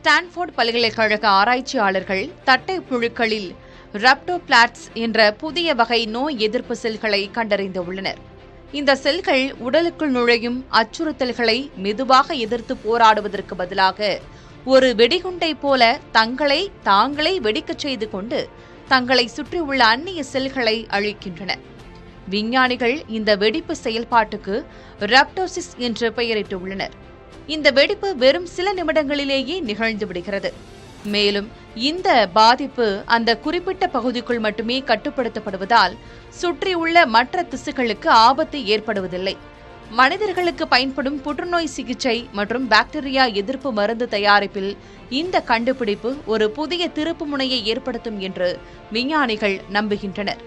Stanford பல்கலைக்கழக ஆராய்ச்சியாளர்கள் தட்டை புழுக்களில் ரப்டோபிளாட்ஸ் என்ற புதிய வகை நோய் எதிர்ப்பு செல்களை கண்டறிந்துள்ளனர். இந்த செல்கள் உடலுக்குள் நுழையும் அச்சுறுத்தல்களை மெதுவாக எதிர்த்து போராடுவதற்கு பதிலாக ஒரு வெடிகுண்டை போல தங்களை தாங்களே வெடிக்கச் செய்து கொண்டு தங்களை சுற்றியுள்ள அந்நிய செல்களை அழிக்கின்றன. விஞ்ஞானிகள் இந்த வெடிப்பு செயல்பாட்டுக்கு ரப்டோசிஸ் என்று பெயரிட்டுள்ளனர். இந்த வெடிப்பு வெறும் சில நிமிடங்களிலேயே நிகழ்ந்து விடுகிறது. மேலும் இந்த பாதிப்பு அந்த குறிப்பிட்ட பகுதிக்குள் மட்டுமே கட்டுப்படுத்தப்படுவதால் சுற்றியுள்ள மற்ற திசுக்களுக்கு ஆபத்து ஏற்படுவதில்லை. மனிதர்களுக்கு பயன்படும் புற்றுநோய் சிகிச்சை மற்றும் பாக்டீரியா எதிர்ப்பு மருந்து தயாரிப்பில் இந்த கண்டுபிடிப்பு ஒரு புதிய திருப்புமுனையை ஏற்படுத்தும் என்று விஞ்ஞானிகள் நம்புகின்றனர்.